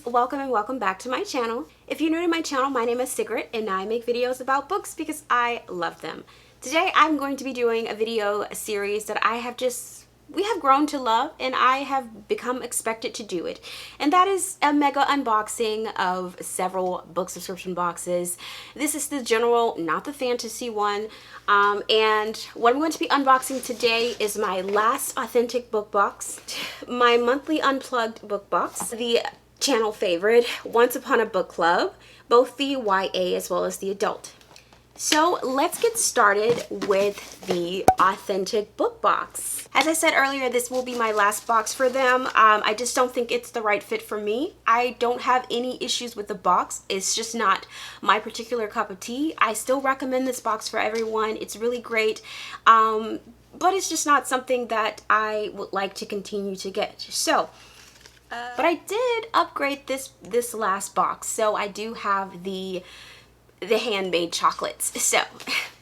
welcome and welcome back to my channel. If you're new to my channel, my name is Sigrid and I make videos about books because I love them. Today I'm going to be doing a video series that we have grown to love and I have become expected to do it. And that is a mega unboxing of several book subscription boxes. This is the general, not the fantasy one. And what I'm going to be unboxing today is my last authentic book box, my monthly Unplugged book box, the channel favorite, Once Upon a Book Club, both the YA as well as the adult. So let's get started with the authentic book box. As I said earlier, this will be my last box for them. I just don't think it's the right fit for me. I don't have any issues with the box. It's just not my particular cup of tea. I still recommend this box for everyone. It's really great. But it's just not something that I would like to continue to get. So, but I did upgrade this last box. So I do have the handmade chocolates, so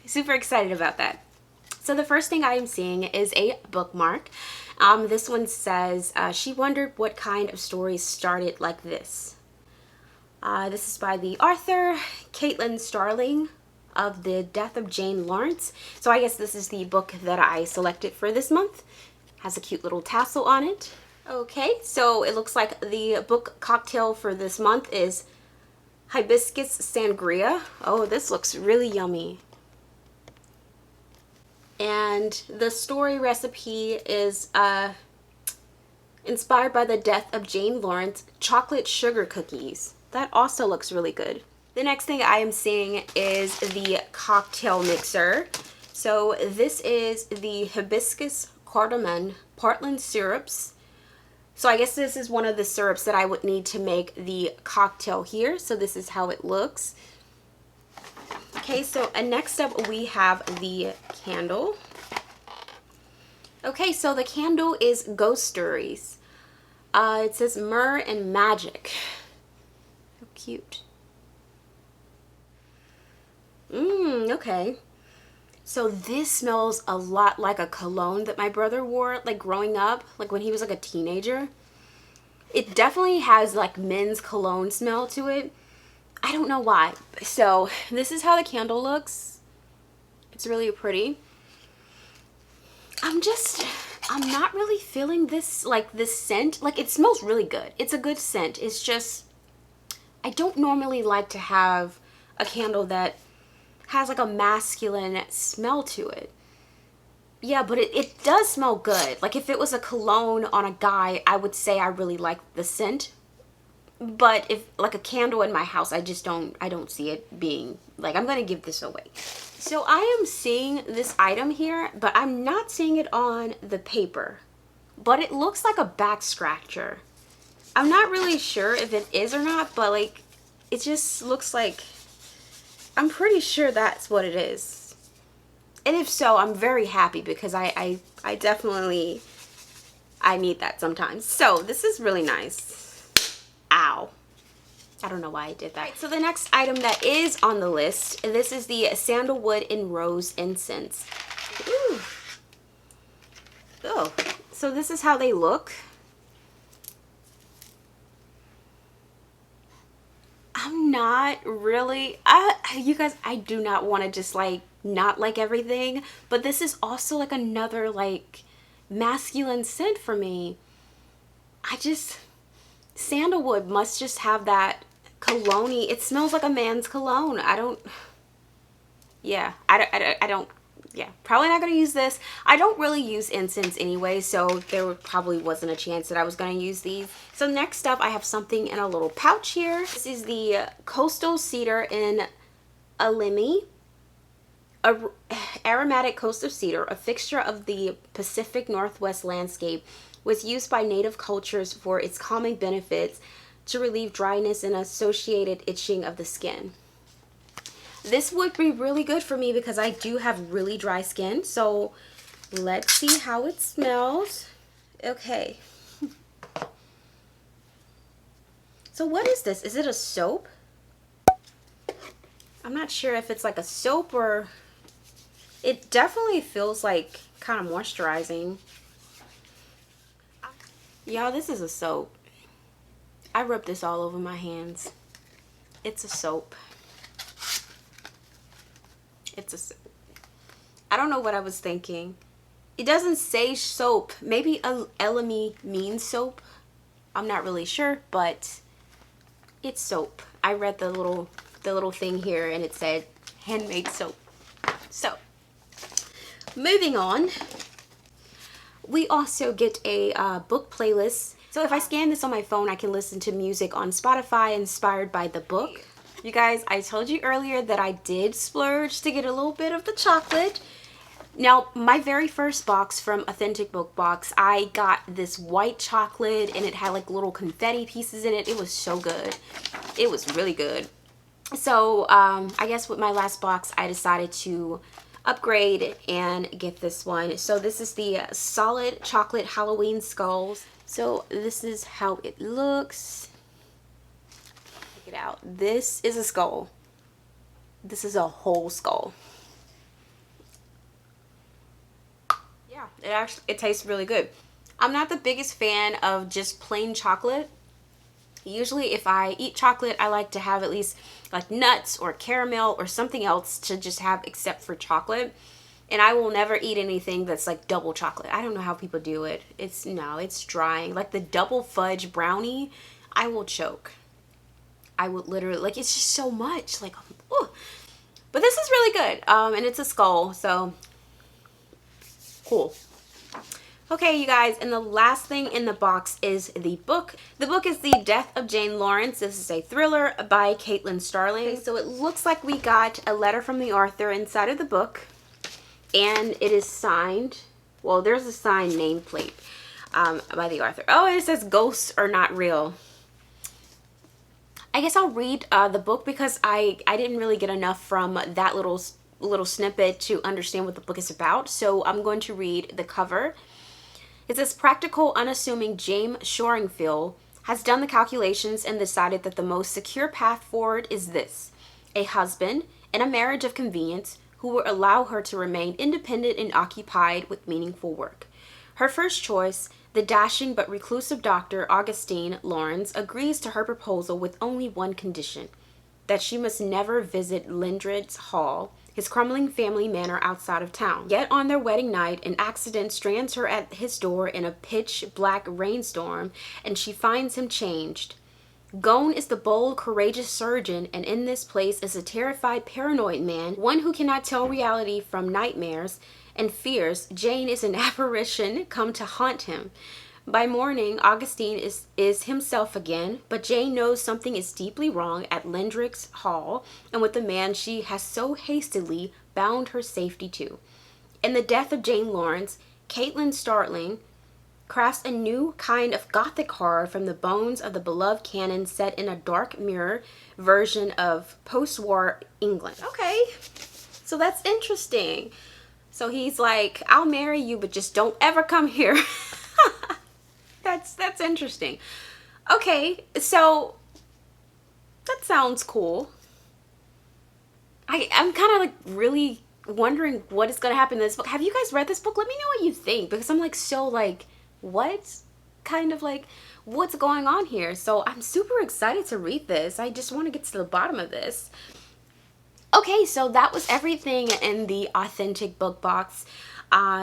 super excited about that. So the first thing I am seeing is a bookmark. This one says, she wondered what kind of stories started like this. This is by the author Caitlin Starling of The Death of Jane Lawrence. So I guess this is the book that I selected for this month. Has a cute little tassel on it. Okay, so it looks like the book cocktail for this month is hibiscus sangria. Oh, this looks really yummy. And the story recipe is inspired by the death of Jane Lawrence, chocolate sugar cookies. That also looks really good. The next thing I am seeing is the cocktail mixer. So this is the hibiscus cardamom Portland syrups. So I guess this is one of the syrups that I would need to make the cocktail here. So this is how it looks. Okay, so next up we have the candle. Okay, so the candle is Ghost Stories. It says Myrrh and Magic. How cute. Okay. So this smells a lot like a cologne that my brother wore like growing up, like when he was like a teenager. It definitely has like men's cologne smell to it. I don't know why. So this is how the candle looks. It's really pretty. I'm not really feeling this scent. Like, it smells really good. It's a good scent. It's just, I don't normally like to have a candle that has like a masculine smell to it. Yeah, but it does smell good. Like if it was a cologne on a guy, I would say I really like the scent. But if like a candle in my house, I don't see it being like, I'm gonna give this away. So I am seeing this item here, but I'm not seeing it on the paper. But it looks like a back scratcher. I'm not really sure if it is or not, but like it just looks like, I'm pretty sure that's what it is. And if so, I'm very happy because I definitely, I need that sometimes. So this is really nice. Ow. I don't know why I did that. Right, so the next item that is on the list, this is the Sandalwood and Rose Incense. Ooh. Oh, so this is how they look. I'm not really, you guys, I do not want to just like not like everything, but this is also like another like masculine scent for me. Sandalwood must just have that cologne-y, it smells like a man's cologne. I don't, probably not going to use this. I don't really use incense anyway, so there probably wasn't a chance that I was going to use these. So next up, I have something in a little pouch here. This is the Coastal Cedar in Alimi. Aromatic coastal cedar, a fixture of the Pacific Northwest landscape, was used by native cultures for its calming benefits to relieve dryness and associated itching of the skin. This would be really good for me because I do have really dry skin. So let's see how it smells. Okay. So what is this? Is it a soap? I'm not sure if it's like a soap or... It definitely feels like kind of moisturizing. Y'all, this is a soap. I rub this all over my hands. It's a soap. It's a soap. I don't know what I was thinking. It doesn't say soap. Maybe Elemi means soap. I'm not really sure, but it's soap. I read the little thing here and it said handmade soap. So, moving on. We also get a book playlist. So if I scan this on my phone, I can listen to music on Spotify inspired by the book. You guys, I told you earlier that I did splurge to get a little bit of the chocolate. Now, my very first box from Authentic Book Box, I got this white chocolate and it had like little confetti pieces in it. It was so good. It was really good. So, I guess with my last box, I decided to upgrade and get this one. So this is the solid chocolate Halloween skulls. So this is how it looks. Check it out. This is a skull. This is a whole skull. Yeah, it tastes really good. I'm not the biggest fan of just plain chocolate. Usually if I eat chocolate, I like to have at least like nuts or caramel or something else to just have except for chocolate. And I will never eat anything that's like double chocolate. I don't know how people do it. It's drying. Like the double fudge brownie, I will choke. I would literally, like, it's just so much. Like, ooh. But this is really good. And it's a skull, so cool. Okay, you guys, and the last thing in the box is the book. The book is The Death of Jane Lawrence. This is a thriller by Caitlin Starling. Okay, so it looks like we got a letter from the author inside of the book, and it is signed. Well, there's a signed nameplate by the author. Oh, it says ghosts are not real. I guess I'll read the book because I didn't really get enough from that little snippet to understand what the book is about. So I'm going to read the cover. It says, practical, unassuming James Shoringfield has done the calculations and decided that the most secure path forward is this: a husband and a marriage of convenience who will allow her to remain independent and occupied with meaningful work. Her first choice, the dashing but reclusive Dr. Augustine Lawrence, agrees to her proposal with only one condition: that she must never visit Lindred's Hall, his crumbling family manor outside of town. Yet on their wedding night, an accident strands her at his door in a pitch-black rainstorm, and she finds him changed. Gone is the bold, courageous surgeon, and in this place is a terrified, paranoid man, one who cannot tell reality from nightmares, and fears Jane is an apparition come to haunt him. By morning, Augustine is himself again, but Jane knows something is deeply wrong at Lindred's Hall and with the man she has so hastily bound her safety to. In The Death of Jane Lawrence, Caitlin Starling crafts a new kind of gothic horror from the bones of the beloved canon set in a dark mirror version of post-war England. Okay, so that's interesting. So he's like, I'll marry you, but just don't ever come here. That's interesting. Okay, so that sounds cool. I'm kind of like really wondering what is going to happen in this book. Have you guys read this book? Let me know what you think, because I'm like so like, what? Kind of like, what's going on here? So I'm super excited to read this. I just want to get to the bottom of this. Okay, so that was everything in the Authentic Book Box.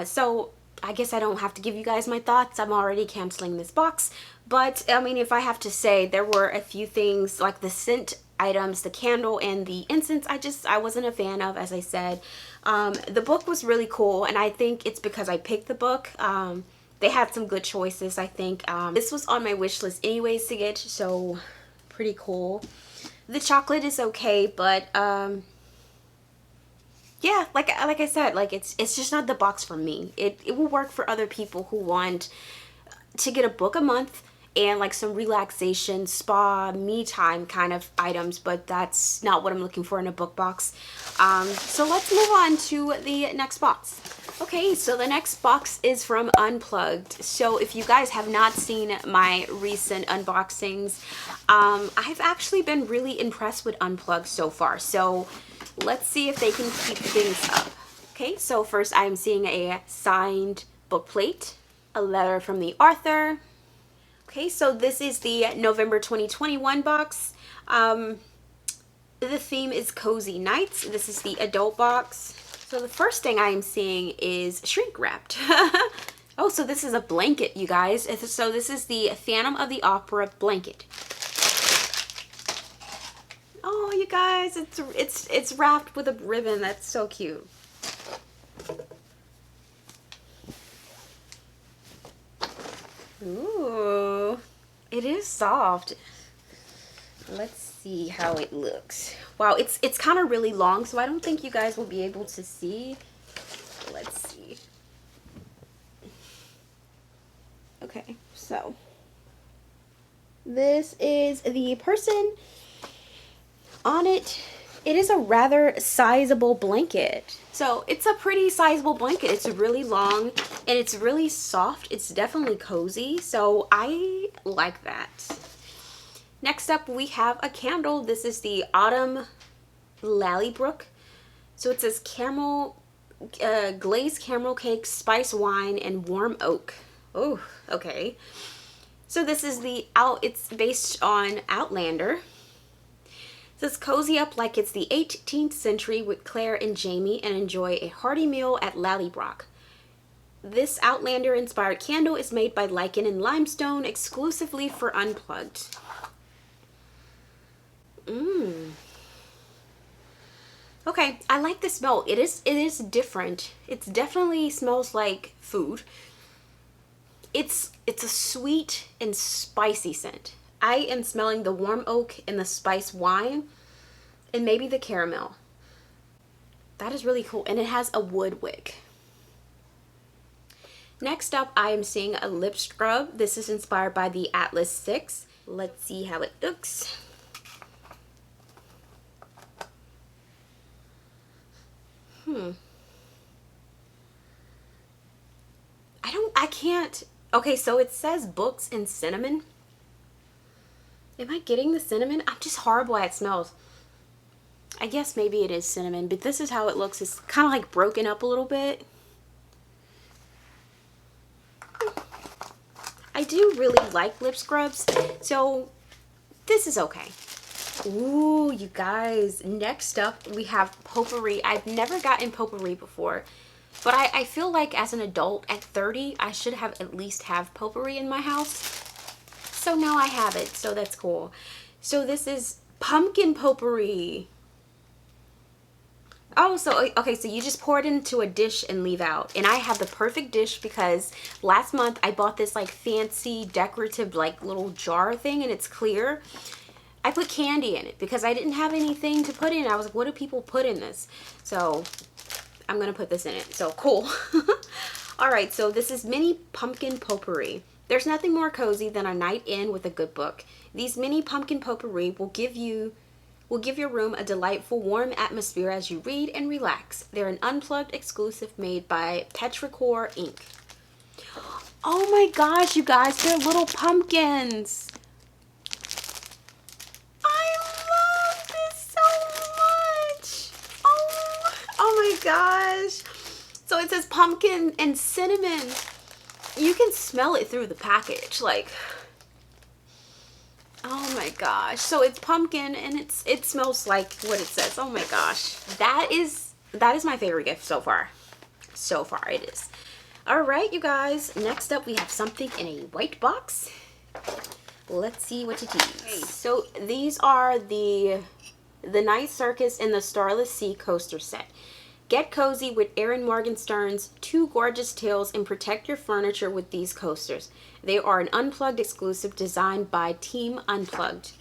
So I guess I don't have to give you guys my thoughts. I'm already canceling this box. But, I mean, if I have to say, there were a few things like the scent items, the candle, and the incense I wasn't a fan of, as I said. The book was really cool, and I think it's because I picked the book. They had some good choices, I think. This was on my wish list anyways to get, so pretty cool. The chocolate is okay, but yeah, like I said, like it's just not the box for me. It will work for other people who want to get a book a month and like some relaxation, spa, me time kind of items, but that's not what I'm looking for in a book box. So let's move on to the next box. Okay, so the next box is from Unplugged. So if you guys have not seen my recent unboxings, I've actually been really impressed with Unplugged so far. So let's see if they can keep things up. Okay, so first I'm seeing a signed book plate, a letter from the author, Okay, so this is the November 2021 box. The theme is Cozy Nights. This is the adult box. So the first thing I am seeing is shrink wrapped. Oh, so this is a blanket, you guys. So this is the Phantom of the Opera blanket. Oh, you guys, it's wrapped with a ribbon. That's so cute. Ooh, it is soft. Let's see how it looks. Wow, it's kind of really long, so I don't think you guys will be able to see. Let's see. Okay, so this is the person on it. It is a rather sizable blanket. So it's a pretty sizable blanket. It's really long and it's really soft. It's definitely cozy. So I like that. Next up, we have a candle. This is the Autumn Lallybrook. So it says caramel, glazed caramel cake, spice wine, and warm oak. Oh, okay. So this is it's based on Outlander. It says cozy up like it's the 18th century with Claire and Jamie and enjoy a hearty meal at Lallybrook. This Outlander-inspired candle is made by Lichen and Limestone exclusively for Unplugged. Okay, I like the smell. It is different. It definitely smells like food. It's a sweet and spicy scent. I am smelling the warm oak and the spice wine and maybe the caramel. That is really cool, and it has a wood wick. Next up, I am seeing a lip scrub. This is inspired by the Atlas 6. Let's see how it looks. I can't. Okay, so it says books and cinnamon. Am I getting the cinnamon? I'm just horrible at smells. I guess maybe it is cinnamon, but this is how it looks. It's kind of like broken up a little bit. I do really like lip scrubs, so this is okay. Ooh, you guys, next up we have potpourri. I've never gotten potpourri before, but I feel like as an adult at 30, I should have at least have potpourri in my house. So now I have it, so that's cool. So this is pumpkin potpourri. Oh, so, okay, so you just pour it into a dish and leave out. And I have the perfect dish because last month I bought this like fancy decorative like little jar thing, and it's clear. I put candy in it because I didn't have anything to put in. I was like, what do people put in this? So I'm going to put this in it. So cool. All right, so this is mini pumpkin potpourri. There's nothing more cozy than a night in with a good book. These mini pumpkin potpourri will give your room a delightful warm atmosphere as you read and relax. They're an Unplugged exclusive made by Petrichor Inc. Oh my gosh, you guys, they're little pumpkins. I love this so much. Oh my gosh. So it says pumpkin and cinnamon. You can smell it through the package, like, oh my gosh. So it's pumpkin and it smells like what it says. Oh my gosh. That is my favorite gift so far. So far it is. All right, you guys. Next up we have something in a white box. Let's see what it is. Okay, so these are the Night Circus and the Starless Sea coaster set. Get cozy with Erin Morgenstern's two gorgeous tales and protect your furniture with these coasters. They are an Unplugged exclusive designed by Team Unplugged.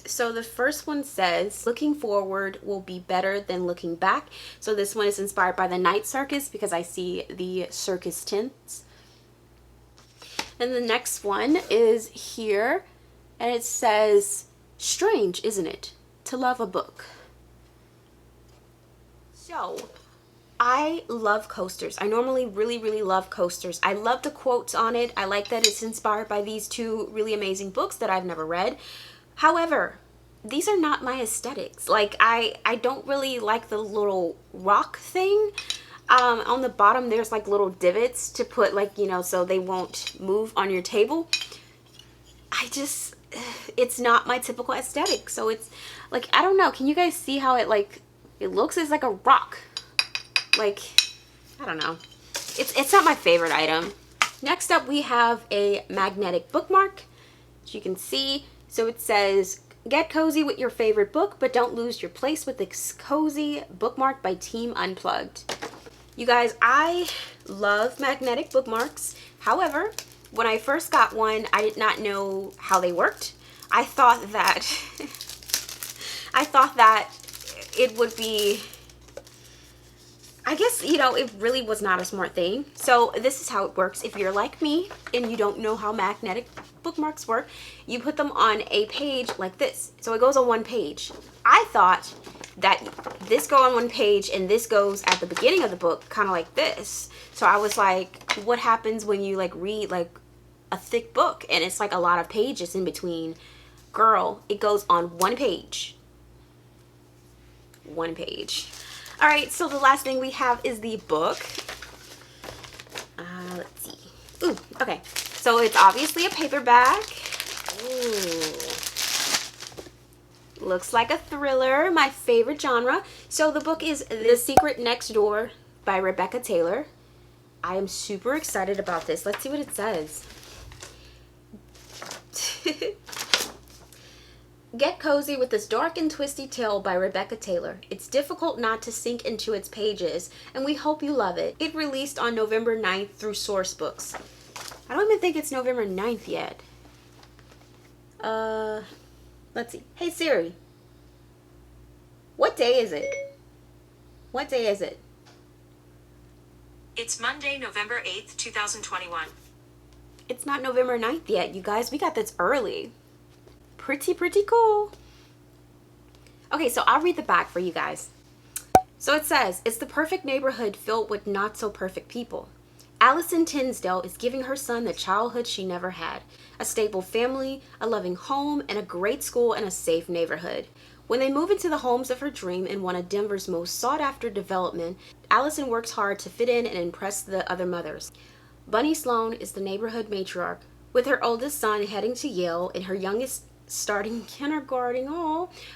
So the first one says, looking forward will be better than looking back. So this one is inspired by the Night Circus because I see the circus tints. And the next one is here and it says, strange, isn't it, to love a book? So, I love coasters. I normally really love coasters. I love the quotes on it. I like that it's inspired by these two really amazing books that I've never read. However, these are not my aesthetics. Like, I don't really like the little rock thing. On the bottom, there's like little divots to put like, you know, so they won't move on your table. it's not my typical aesthetic. So it's like, I don't know. Can you guys see how it like, it looks as like a rock? Like, I don't know. It's not my favorite item. Next up, we have a magnetic bookmark, as you can see. So it says, get cozy with your favorite book, but don't lose your place with this cozy bookmark by Team Unplugged. You guys, I love magnetic bookmarks. However, when I first got one, I did not know how they worked. I thought that it would be, I guess, you know, it really was not a smart thing. So this is how it works. If you're like me and you don't know how magnetic bookmarks work, you put them on a page like this. So it goes on one page. I thought that this go on one page and this goes at the beginning of the book, kind of like this. So I was like, what happens when you like read like a thick book and it's like a lot of pages in between? Girl, it goes on one page. One page. All right, so the last thing we have is the book. Let's see. Ooh, okay. So it's obviously a paperback. Ooh. Looks like a thriller, my favorite genre. So the book is The Secret Next Door by Rebecca Taylor. I am super excited about this. Let's see what it says. Get cozy with this dark and twisty tale by Rebecca Taylor. It's difficult not to sink into its pages, and we hope you love it. It released on November 9th through Source Books. I don't even think it's November 9th yet. Let's see. Hey Siri, what day is it? What day is it? It's Monday, November 8th, 2021. It's not November 9th yet, you guys. We got this early. Pretty cool. Okay, so I'll read the back for you guys. So it says, it's the perfect neighborhood filled with not so perfect people. Allison Tinsdale is giving her son the childhood she never had. A stable family, a loving home, and a great school and a safe neighborhood. When they move into the homes of her dream in one of Denver's most sought-after development, Allison works hard to fit in and impress the other mothers. Bunny Sloan is the neighborhood matriarch. With her oldest son heading to Yale and her youngest starting kindergarten,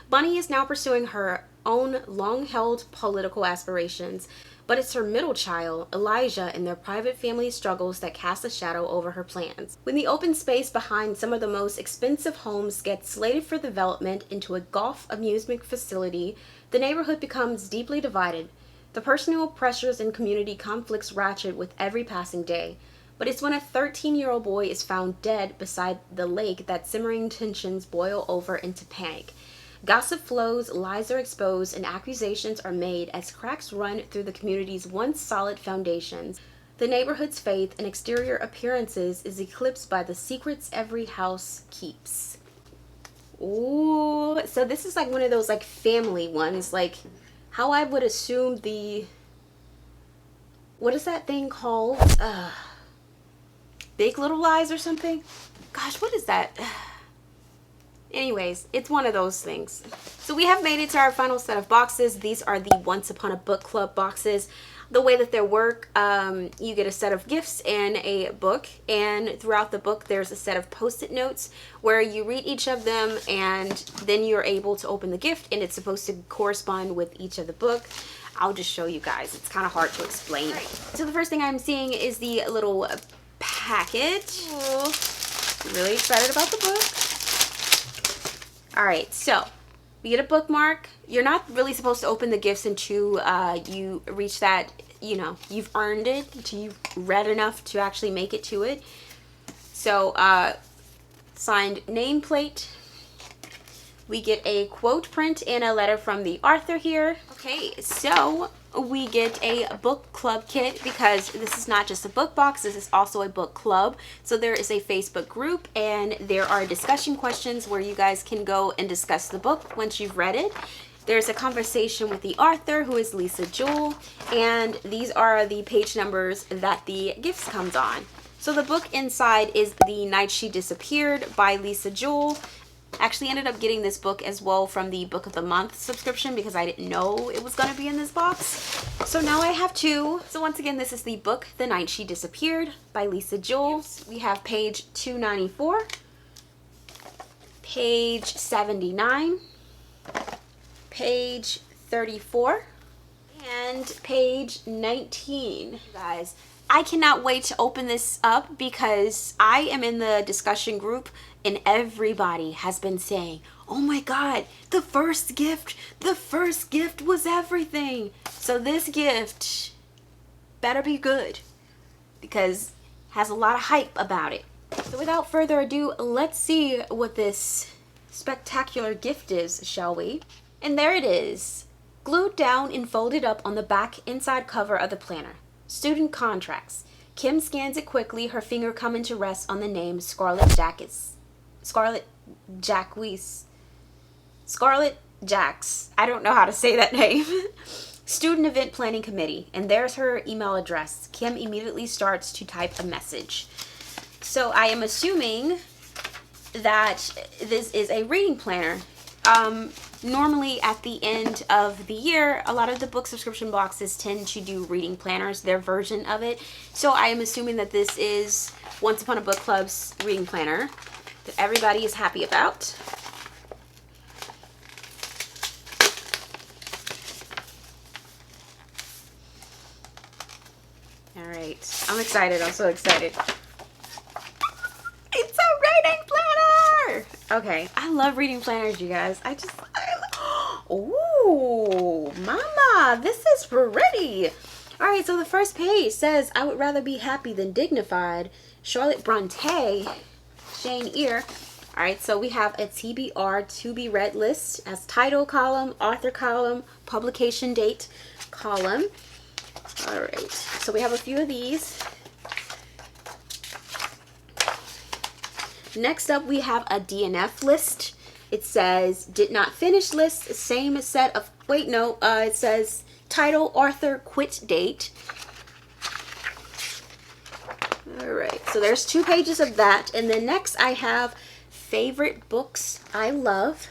Bunny is now pursuing her own long-held political aspirations. But it's her middle child, Elijah, and their private family struggles that cast a shadow over her plans. When the open space behind some of the most expensive homes gets slated for development into a golf amusement facility, the neighborhood becomes deeply divided. The personal pressures and community conflicts ratchet with every passing day. But it's when a 13-year-old boy is found dead beside the lake that simmering tensions boil over into panic. Gossip flows, lies are exposed, and accusations are made as cracks run through the community's once solid foundations. The neighborhood's faith and exterior appearances is eclipsed by the secrets every house keeps. Ooh, so this is like one of those like family ones, like how I would assume the, what is that thing called? Big Little Lies or something? Gosh, what is that? Anyways, it's one of those things. So we have made it to our final set of boxes. These are the Once Upon a Book Club boxes. The way that they work, you get a set of gifts and a book, and throughout the book there's a set of post-it notes where you read each of them and then you're able to open the gift, and it's supposed to correspond with each of the book. I'll just show you guys. It's kind of hard to explain. Right. So the first thing I'm seeing is the little package. Ooh. Really excited about the book. Alright, so we get a bookmark. You're not really supposed to open the gifts until you reach that, you know, you've earned it, until you've read enough to actually make it to it. So, signed nameplate. We get a quote print and a letter from the author here. Okay, so we get a book club kit because this is not just a book box, this is also a book club. So there is a Facebook group and there are discussion questions where you guys can go and discuss the book once you've read it. There's a conversation with the author, who is Lisa Jewell, and these are the page numbers that the gifts comes on. So the book inside is The Night She Disappeared by Lisa Jewell. Actually ended up getting this book as well from the Book of the Month subscription because I didn't know it was going to be in this box. So now I have two. So once again, this is the book The Night She Disappeared by Lisa Jewell. We have page 294. page 79, page 34, and page 19. Guys, I cannot wait to open this up because I am in the discussion group and everybody has been saying, oh my God, the first gift was everything. So this gift better be good because it has a lot of hype about it. So without further ado, let's see what this spectacular gift is, shall we? And there it is, glued down and folded up on the back inside cover of the planner. Student contracts. Kim scans it quickly, her finger coming to rest on the name Scarlet Jacks. I don't know how to say that name. Student Event Planning Committee. And there's her email address. Kim immediately starts to type a message. So I am assuming that this is a reading planner. Normally at the end of the year, a lot of the book subscription boxes tend to do reading planners, their version of it. So I am assuming that this is Once Upon a Book Club's reading planner that everybody is happy about. All right, I'm excited. I'm so excited. It's a reading planner. Okay, I love reading planners, you guys. Ooh, mama, this is pretty. All right, so the first page says, I would rather be happy than dignified. Charlotte Bronte, Jane Eyre. All right, so we have a TBR to be read list as title column, author column, publication date column. All right, so we have a few of these. Next up, we have a DNF list. It says did not finish list, same set of, it says title, author, quit date. All right, so there's 2 pages of that. And then next I have favorite books I love.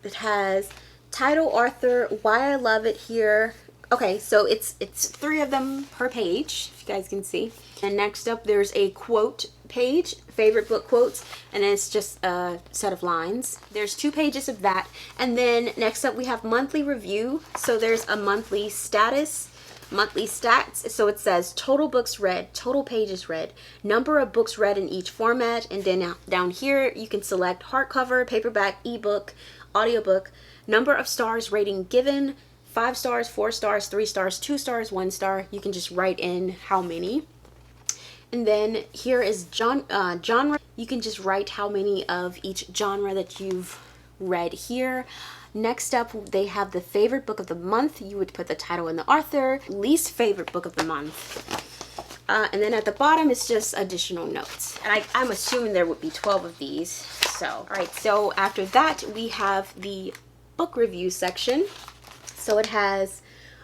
It has title, author, why I love it here. Okay, so it's 3 of them per page, if you guys can see. And next up, there's a quote page, favorite book quotes, and it's just a set of lines. There's 2 pages of that. And then next up, we have monthly review. So there's a monthly status, monthly stats. So it says total books read, total pages read, number of books read in each format. And then down here, you can select hardcover, paperback, ebook, audiobook, number of stars rating given, 5 stars, 4 stars, 3 stars, 2 stars, 1 star. You can just write in how many. And then here is genre. You can just write how many of each genre that you've read here. Next up, they have the favorite book of the month. You would put the title and the author. Least favorite book of the month. And then at the bottom, it's just additional notes. And I'm assuming there would be 12 of these. So, all right. So after that, we have the book review section. So it has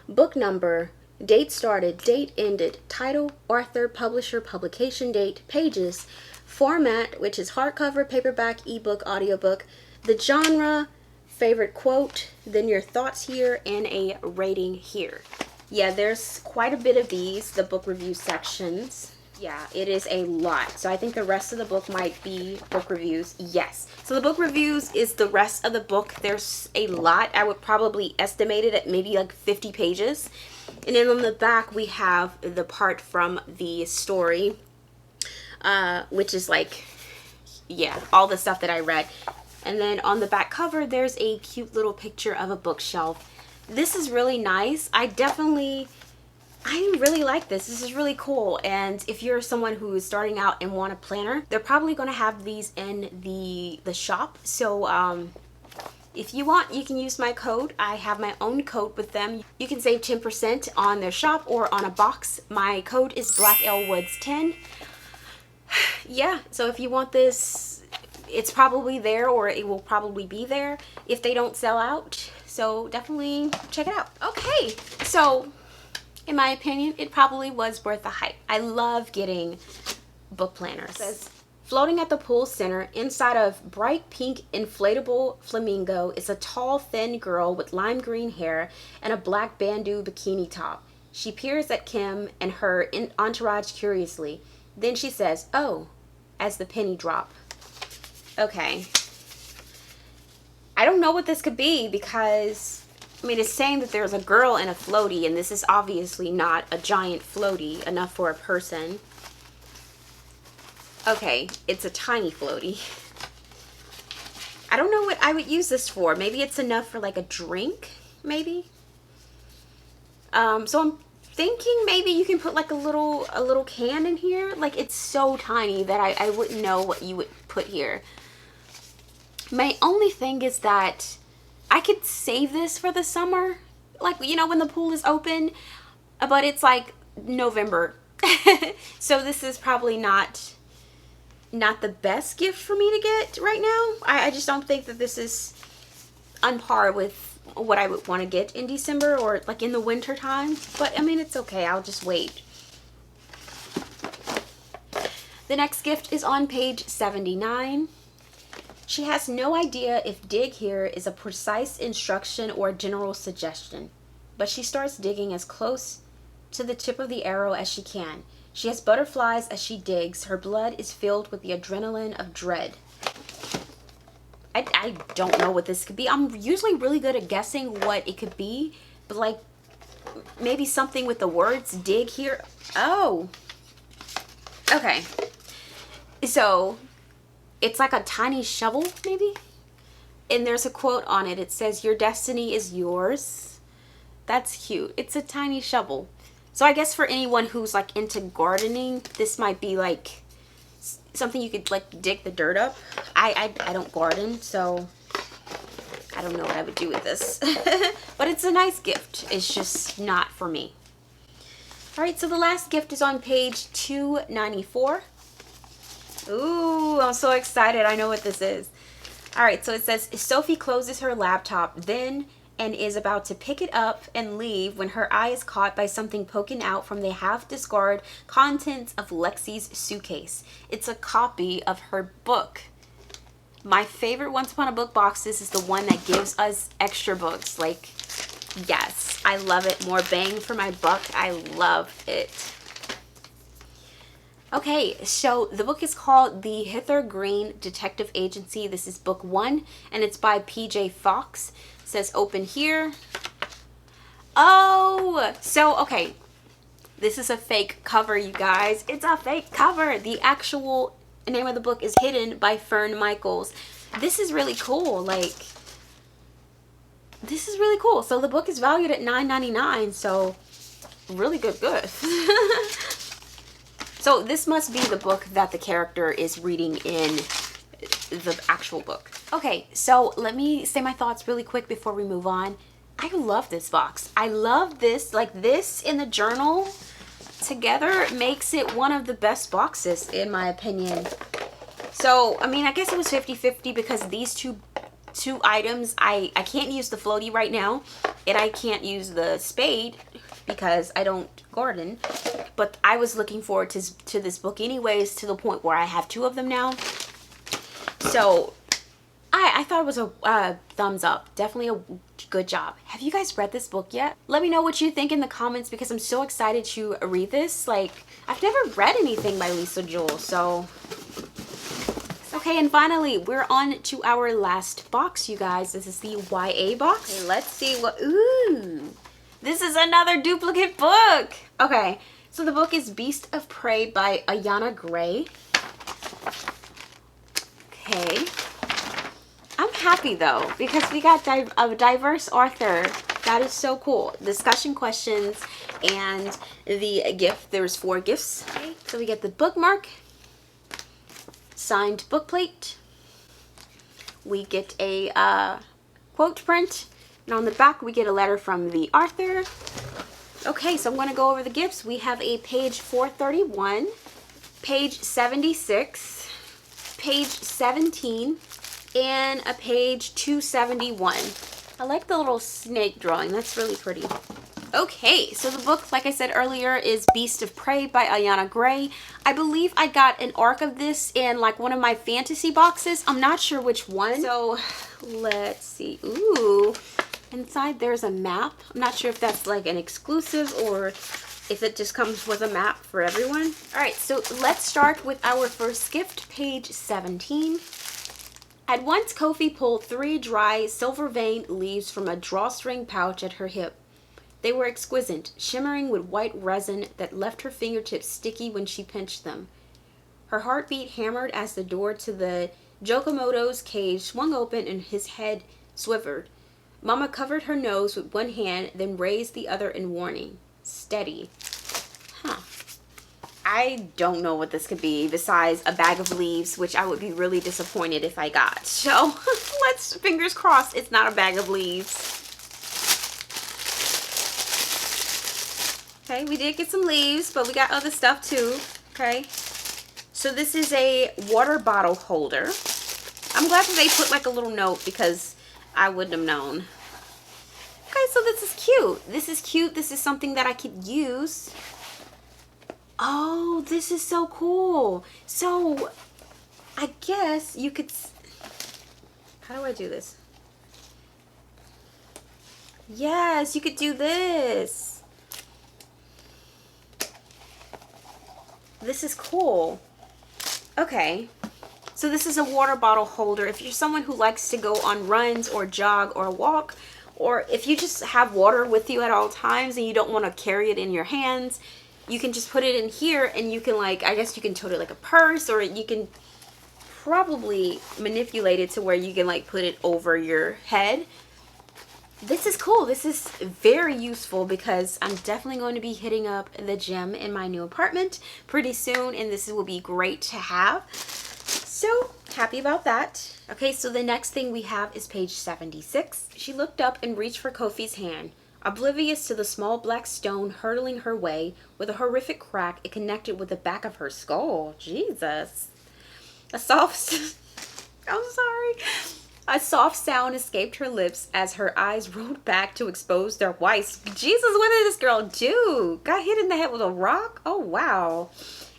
book number, date started, date ended, title, author, publisher, publication date, pages, format, which is hardcover, paperback, ebook, audiobook, the genre, favorite quote, then your thoughts here, and a rating here. Yeah, there's quite a bit of these, the book review sections. Yeah, it is a lot. So I think the rest of the book might be book reviews. Yes. So the book reviews is the rest of the book. There's a lot. I would probably estimate it at maybe like 50 pages. And then on the back, we have the part from the story, which is like, yeah, all the stuff that I read. And then on the back cover, there's a cute little picture of a bookshelf. This is really nice. I really like this. This is really cool. And if you're someone who is starting out and want a planner, they're probably going to have these in the shop. So if you want, you can use my code. I have my own code with them. You can save 10% on their shop or on a box. My code is BlackLWoods10. Yeah, so if you want this, it's probably there, or it will probably be there if they don't sell out. So definitely check it out. Okay, so in my opinion, it probably was worth the hype. I love getting book planners. It says, floating at the pool center inside of bright pink inflatable flamingo is a tall, thin girl with lime green hair and a black bandeau bikini top. She peers at Kim and her entourage curiously. Then she says, "Oh," as the penny drop. Okay. I don't know what this could be because, I mean, it's saying that there's a girl in a floaty, and this is obviously not a giant floaty enough for a person. Okay, it's a tiny floaty. I don't know what I would use this for. Maybe it's enough for like a drink, maybe. So I'm thinking maybe you can put like a little can in here. Like, it's so tiny that I wouldn't know what you would put here. My only thing is that I could save this for the summer, like, you know, when the pool is open, but it's like November. So this is probably not the best gift for me to get right now. I just don't think that this is on par with what I would want to get in December or like in the winter time. But I mean, it's okay. I'll just wait. The next gift is on page 79. She has no idea if dig here is a precise instruction or a general suggestion, but she starts digging as close to the tip of the arrow as she can. She has butterflies as she digs. Her blood is filled with the adrenaline of dread. I don't know what this could be. I'm usually really good at guessing what it could be, but like maybe something with the words dig here. Oh, okay. So it's like a tiny shovel, maybe? And there's a quote on it. It says, "Your destiny is yours." That's cute. It's a tiny shovel. So I guess for anyone who's like into gardening, this might be like something you could like dig the dirt up. I don't garden, so I don't know what I would do with this. But it's a nice gift. It's just not for me. All right, so the last gift is on page 294. Ooh, I'm so excited. I know what this is. All right, so it says, Sophie closes her laptop then and is about to pick it up and leave when her eye is caught by something poking out from the half-discarded contents of Lexi's suitcase. It's a copy of her book. My favorite Once Upon a Book boxes is the one that gives us extra books. Like, yes, I love it. More bang for my buck. I love it. Okay, so the book is called The Hither Green Detective Agency. This is book 1, and it's by P.J. Fox. It says open here. Oh, so, okay. This is a fake cover, you guys. It's a fake cover. The actual name of the book is Hidden by Fern Michaels. This is really cool. Like, this is really cool. So the book is valued at $9.99, so really good. So this must be the book that the character is reading in the actual book. Okay, so let me say my thoughts really quick before we move on. I love this box. I love this. Like, this in the journal together makes it one of the best boxes in my opinion. So, I mean, I guess it was 50-50 because these two items, I can't use the floaty right now, and I can't use the spade because I don't garden, but I was looking forward to this book anyways, to the point where I have 2 of them now. So I thought it was a thumbs up. Definitely a good job. Have you guys read this book yet? Let me know what you think in the comments because I'm so excited to read this. Like, I've never read anything by Lisa Joel, so. Okay, and finally, we're on to our last box, you guys. This is the YA box. Okay, let's see what, ooh. This is another duplicate book. Okay, so the book is Beast of Prey by Ayana Gray. Okay. I'm happy though, because we got a diverse author. That is so cool. Discussion questions and the gift. There's 4 gifts. Okay, so we get the bookmark, signed book plate. We get a quote print. And on the back, we get a letter from the author. Okay, so I'm going to go over the gifts. We have a page 431, page 76, page 17, and a page 271. I like the little snake drawing. That's really pretty. Okay, so the book, like I said earlier, is Beast of Prey by Ayana Gray. I believe I got an arc of this in like one of my fantasy boxes. I'm not sure which one. So let's see. Ooh. Inside there's a map. I'm not sure if that's like an exclusive or if it just comes with a map for everyone. All right, so let's start with our first gift, page 17. At once, Kofi pulled 3 dry, silver-veined leaves from a drawstring pouch at her hip. They were exquisite, shimmering with white resin that left her fingertips sticky when she pinched them. Her heartbeat hammered as the door to the Jokomoto's cage swung open and his head swivered. Mama covered her nose with one hand, then raised the other in warning. Steady. Huh. I don't know what this could be besides a bag of leaves, which I would be really disappointed if I got. So let's, fingers crossed, it's not a bag of leaves. Okay, we did get some leaves, but we got other stuff too. Okay. So this is a water bottle holder. I'm glad that they put like a little note because I wouldn't have known. Okay, so this is cute. This is cute. This is something that I could use. Oh, this is so cool. So I guess you could, how do I do this? Yes, you could do this. This is cool. Okay. So this is a water bottle holder. If you're someone who likes to go on runs or jog or walk, or if you just have water with you at all times and you don't want to carry it in your hands, you can just put it in here and you can, like, I guess you can tote it like a purse, or you can probably manipulate it to where you can like put it over your head. This is cool. This is very useful because I'm definitely going to be hitting up the gym in my new apartment pretty soon, and this will be great to have. So happy about that. Okay, so the next thing we have is page 76. She looked up and reached for Kofi's hand. Oblivious to the small black stone hurtling her way, with a horrific crack, it connected with the back of her skull. Jesus. A soft... I'm sorry. A soft sound escaped her lips as her eyes rolled back to expose their whites. Jesus, what did this girl do? Got hit in the head with a rock? Oh, wow.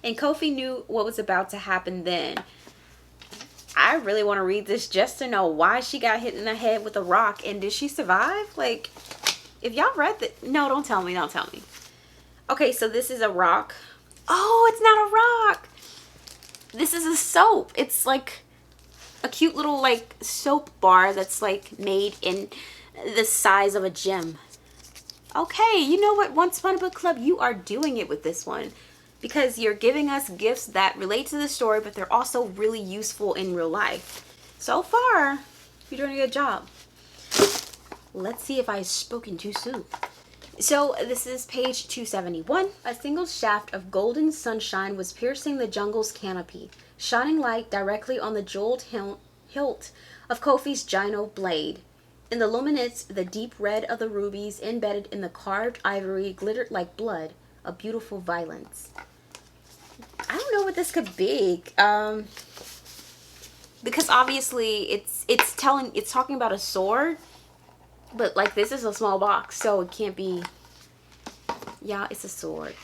And Kofi knew what was about to happen then. I really want to read this just to know why she got hit in the head with a rock, and did she survive? Like, if y'all read that, no, don't tell me, don't tell me. Okay, so this is a rock. Oh, it's not a rock. This is a soap. It's like a cute little like soap bar that's like made in the size of a gym. Okay, you know what, Once Upon a Book Club, you are doing it with this one. Because you're giving us gifts that relate to the story, but they're also really useful in real life. So far, you're doing a good job. Let's see if I've spoken too soon. So this is page 271. A single shaft of golden sunshine was piercing the jungle's canopy, shining light directly on the jeweled hilt of Kofi's gyno blade. In the luminance, the deep red of the rubies embedded in the carved ivory glittered like blood, a beautiful violence. I don't know what this could be, because obviously it's talking about a sword, but like this is a small box, so it can't be. Yeah, it's a sword.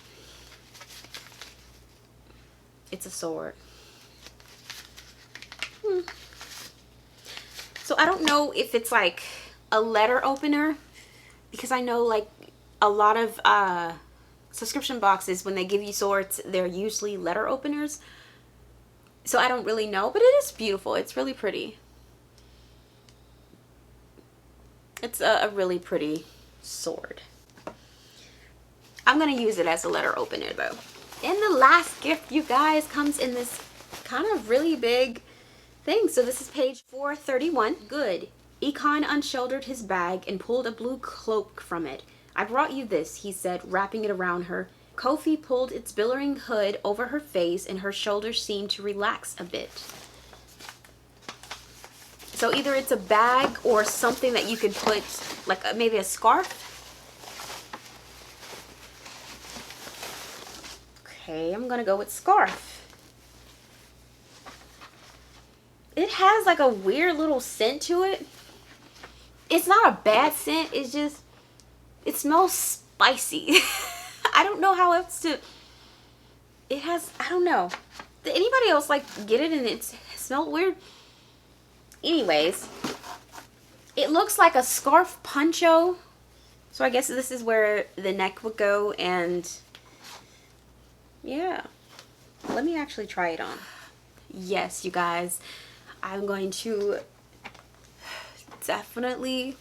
It's a sword. So I don't know if it's like a letter opener, because I know like a lot of subscription boxes, when they give you swords, they're usually letter openers. So I don't really know, but it is beautiful. It's really pretty. It's a really pretty sword. I'm going to use it as a letter opener though. And the last gift, you guys, comes in this kind of really big thing. So this is page 431. Good. Econ unshouldered his bag and pulled a blue cloak from it. I brought you this, he said, wrapping it around her. Kofi pulled its billowing hood over her face and her shoulders seemed to relax a bit. So either it's a bag or something that you could put, like maybe a scarf. Okay, I'm gonna go with scarf. It has like a weird little scent to it. It's not a bad scent, it's just, it smells spicy. I don't know how else to, it has, I don't know. Did anybody else like get it and it smelled weird? Anyways, it looks like a scarf poncho. So I guess this is where the neck would go, and yeah. Let me actually try it on. Yes, you guys. I'm going to definitely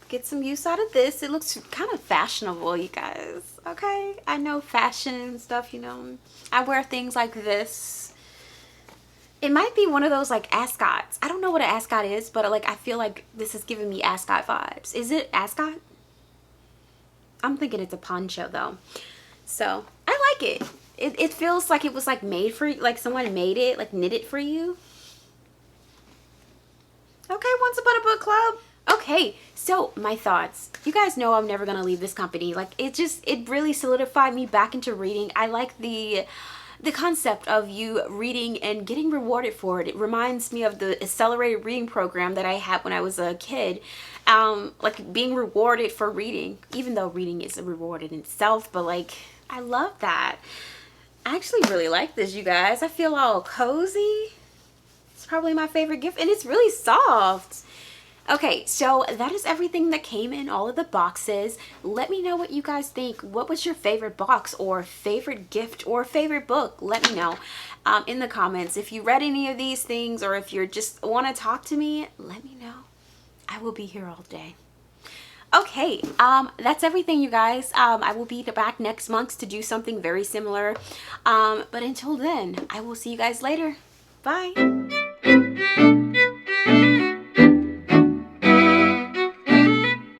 get some use out of this. It looks kind of fashionable, you guys. Okay, I know fashion and stuff, you know. I wear things like this. It might be one of those like ascots. I don't know what an ascot is, but like I feel like this is giving me ascot vibes. Is it ascot? I'm thinking it's a poncho though. So I like it. It feels like it was like made for, like someone made it, like knit it for you. Okay, Once Upon a Book Club. Okay, so my thoughts. You guys know I'm never gonna leave this company. Like it really solidified me back into reading. I like the concept of you reading and getting rewarded for it. It reminds me of the accelerated reading program that I had when I was a kid. Like being rewarded for reading, even though reading is a reward in itself, but like I love that. I actually really like this, you guys. I feel all cozy. It's probably my favorite gift, and it's really soft. Okay, so that is everything that came in all of the boxes. Let me know what you guys think. What was your favorite box or favorite gift or favorite book? Let me know in the comments. If you read any of these things or if you just want to talk to me, let me know. I will be here all day. Okay, that's everything, you guys. I will be back next month to do something very similar. But until then, I will see you guys later. Bye.